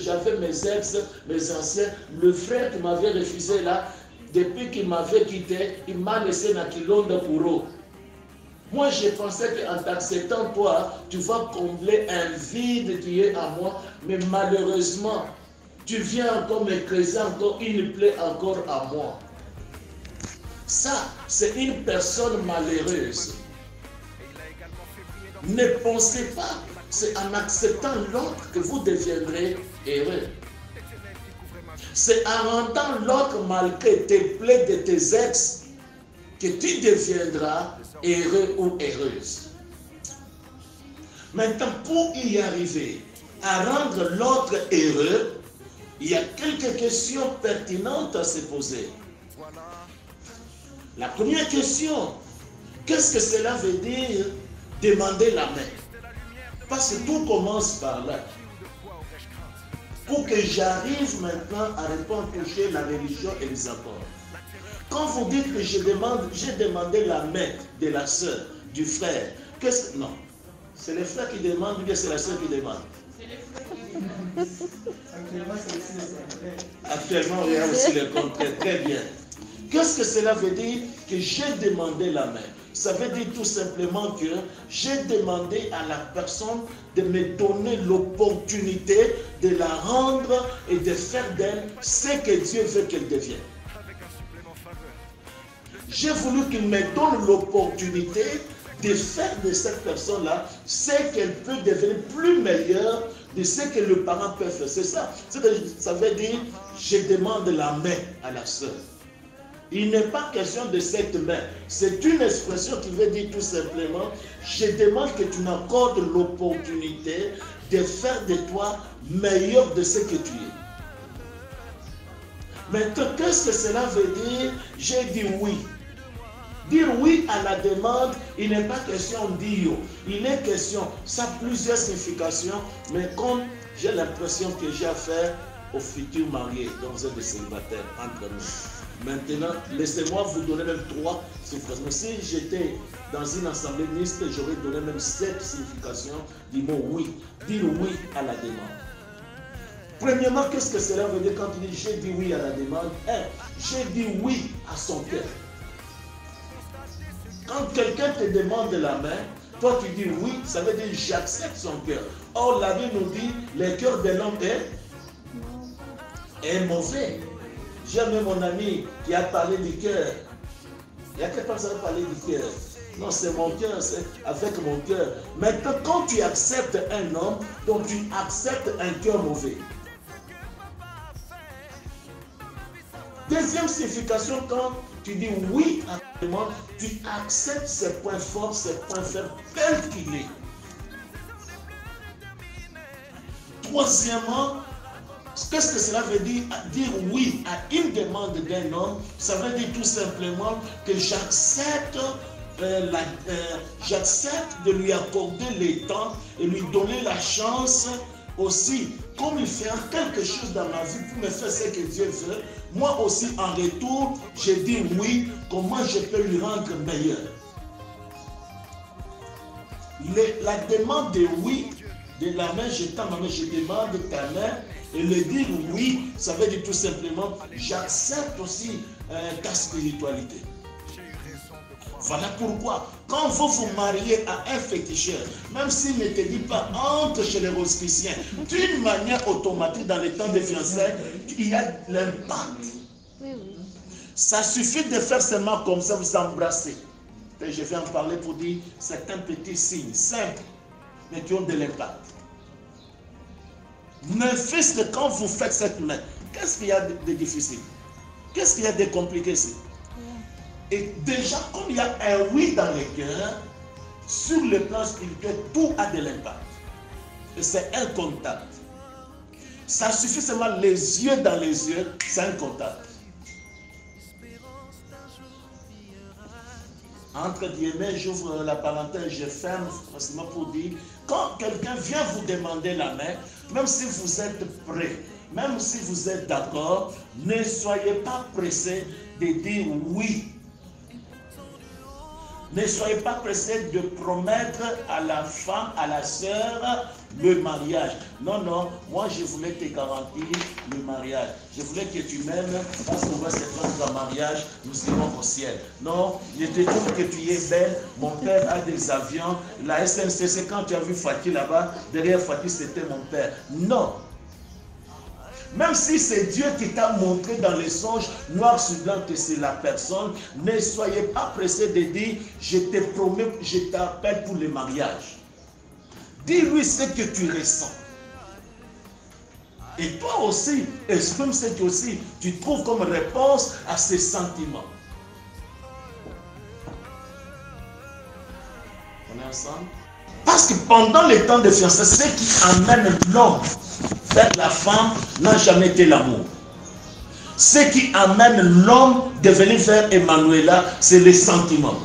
j'avais mes ex, mes anciens, le frère qui m'avait refusé là, depuis qu'il m'avait quitté, il m'a laissé dans Kilonda pour eux. Moi, je pensais qu'en t'acceptant, toi, tu vas combler un vide qui est à moi, mais malheureusement, tu viens encore me creuser encore une plaie encore à moi. Ça, c'est une personne malheureuse. Ne pensez pas, c'est en acceptant l'autre que vous deviendrez heureux. C'est en rendant l'autre malgré tes plaies de tes ex que tu deviendras heureux ou heureuse. Maintenant, pour y arriver, à rendre l'autre heureux, il y a quelques questions pertinentes à se poser. La première question, qu'est-ce que cela veut dire demander la main? Parce que tout commence par là. Pour que j'arrive maintenant à répondre, toucher la religion et les accords. Quand vous dites que j'ai demandé la main de la sœur, du frère, qu'est-ce que... Non, c'est le frère qui demande ou bien c'est la sœur qui demande? Actuellement, il y a aussi le contraire. Très bien. Qu'est-ce que cela veut dire que j'ai demandé la main? Ça veut dire tout simplement que j'ai demandé à la personne de me donner l'opportunité de la rendre et de faire d'elle ce que Dieu veut qu'elle devienne. J'ai voulu qu'il me donne l'opportunité de faire de cette personne-là ce qu'elle peut devenir plus meilleure de ce que le parent peut faire. C'est ça. Ça veut dire, je demande la main à la sœur. Il n'est pas question de cette main. C'est une expression qui veut dire tout simplement, je demande que tu m'accordes l'opportunité de faire de toi meilleur de ce que tu es. Maintenant, qu'est-ce que cela veut dire? J'ai dit oui. Dire oui à la demande, il n'est pas question de dire. Il est question, ça a plusieurs significations, mais comme j'ai l'impression que j'ai affaire au futur marié, dans un des célibataires, entre nous. Maintenant, laissez-moi vous donner même 3 significations. Si j'étais dans une assemblée mixte, j'aurais donné même 7 significations du mot oui. Dire oui à la demande. Premièrement, qu'est-ce que cela veut dire quand tu dis j'ai dit oui à la demande? J'ai dit oui à son cœur. Quand quelqu'un te demande la main, toi tu dis oui, ça veut dire j'accepte son cœur. Or la Bible nous dit le cœur de l'homme est mauvais. J'ai même mon ami qui a parlé du cœur. Il y a quelqu'un qui a parlé du cœur. Non, c'est mon cœur, c'est avec mon cœur. Maintenant, quand tu acceptes un homme, donc tu acceptes un cœur mauvais. Deuxième signification, quand tu dis oui à la demande, tu acceptes ses points forts, ses points faibles, tel qu'il est. Troisièmement, qu'est-ce que cela veut dire? Dire oui à une demande d'un homme, ça veut dire tout simplement que j'accepte de lui accorder le temps et lui donner la chance aussi, comme il fait quelque chose dans ma vie pour me faire ce que Dieu veut, moi aussi en retour, je dis oui, comment je peux lui rendre meilleur. La demande de oui, de la main, je tends ma main, je demande ta main, et le dire oui, ça veut dire tout simplement, j'accepte aussi ta spiritualité. Voilà pourquoi, quand vous vous mariez à un féticheur, même s'il ne te dit pas entre chez les rosicruciens, d'une manière automatique dans les temps de fiançailles, il y a l'impact. Ça suffit de faire seulement comme ça, vous embrasser. Et je vais en parler pour dire certains petits signes simples, mais qui ont de l'impact. Ne fût-ce que quand vous faites cette main, qu'est-ce qu'il y a de difficile? Qu'est-ce qu'il y a de compliqué ici? Et déjà, comme il y a un oui dans le cœur, sur le plan spirituel, tout a de l'impact. Et c'est un contact. Ça suffit seulement les yeux dans les yeux, c'est un contact. Entre guillemets, j'ouvre la parenthèse, je ferme forcément pour dire, quand quelqu'un vient vous demander la main, même si vous êtes prêt, même si vous êtes d'accord, ne soyez pas pressé de dire oui. Ne soyez pas pressé de promettre à la femme, à la sœur, le mariage. Non, non, moi je voulais te garantir le mariage. Je voulais que tu m'aimes parce qu'on va se prendre en mariage, nous irons au ciel. Non, je te trouve que tu es belle. Mon père a des avions. La SNCC, quand tu as vu Fatih là-bas, derrière Fatih c'était mon père. Non. Même si c'est Dieu qui t'a montré dans les songes, noir sur blanc, que c'est la personne, ne soyez pas pressés de dire, je te promets, je t'appelle pour le mariage. Dis-lui ce que tu ressens. Et toi aussi, exprime ce que aussi tu trouves comme réponse à ces sentiments. On est ensemble? Parce que pendant les temps de fiançailles, ce qui amène l'homme vers la femme n'a jamais été l'amour. Ce qui amène l'homme de venir vers Emmanuela, c'est les sentiments.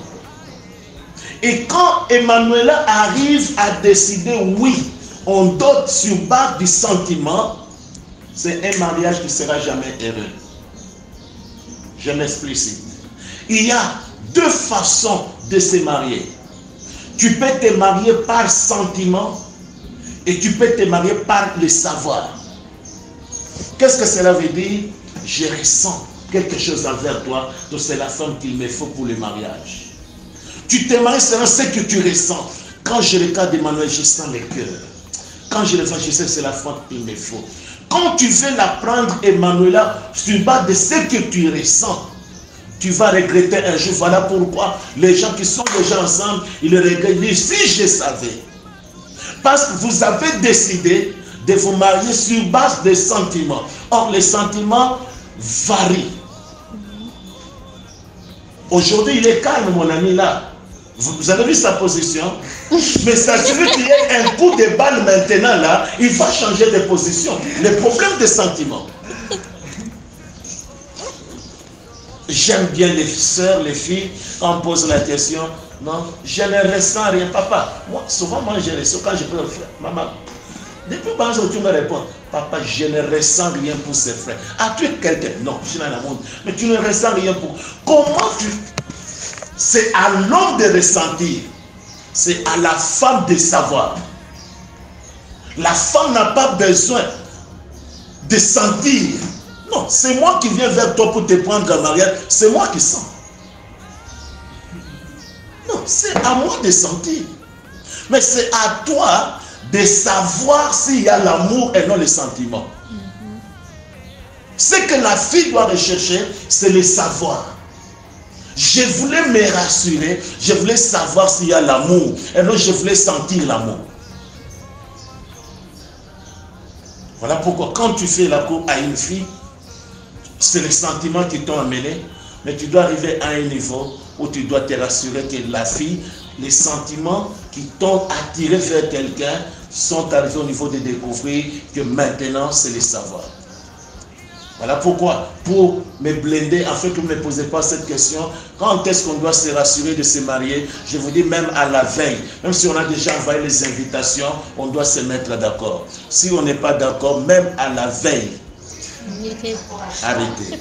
Et quand Emmanuela arrive à décider, oui, on dote sur base du sentiment, c'est un mariage qui ne sera jamais heureux. Je m'explicite. Il y a deux façons de se marier. Tu peux te marier par sentiment et tu peux te marier par le savoir. Qu'est-ce que cela veut dire? Je ressens quelque chose envers toi, donc c'est la femme qu'il me faut pour le mariage. Tu te maries selon ce que tu ressens. Quand je regarde Emmanuel, je sens le cœur. Quand je le fais, je sais que c'est la femme qu'il me faut. Quand tu veux la prendre, Emmanuela, sur base de ce que tu ressens, tu vas regretter un jour. Voilà pourquoi les gens qui sont déjà ensemble, ils regrettent. Si je savais. Parce que vous avez décidé de vous marier sur base des sentiments. Or, les sentiments varient. Aujourd'hui, il est calme, mon ami, là. Vous avez vu sa position? Mais s'assurer qu'il y ait un coup de balle maintenant, là, il va changer de position. Le problème des sentiments. J'aime bien les sœurs, les filles, quand on pose la question, non, je ne ressens rien, papa. Moi, souvent, je ressens quand je peux le faire. Maman, depuis que tu me réponds, papa, je ne ressens rien pour ses frères. As-tu quelqu'un? Non, je n'en ai pas. Mais tu ne ressens rien pour. Comment tu. C'est à l'homme de ressentir. C'est à la femme de savoir. La femme n'a pas besoin de sentir. Non, c'est moi qui viens vers toi pour te prendre en mariage. C'est moi qui sens. Non, c'est à moi de sentir. Mais c'est à toi de savoir s'il y a l'amour et non le sentiment. Ce que la fille doit rechercher, c'est le savoir. Je voulais me rassurer, je voulais savoir s'il y a l'amour, et non je voulais sentir l'amour. Voilà pourquoi quand tu fais la cour à une fille, c'est les sentiments qui t'ont amené, mais tu dois arriver à un niveau où tu dois te rassurer que la fille, les sentiments qui t'ont attiré vers quelqu'un sont arrivés au niveau de découvrir que maintenant c'est le savoir. Voilà pourquoi, pour me blinder, afin que vous ne me posez pas cette question, quand est-ce qu'on doit se rassurer de se marier? Je vous dis même à la veille, même si on a déjà envoyé les invitations, on doit se mettre d'accord. Si on n'est pas d'accord, même à la veille, arrêtez.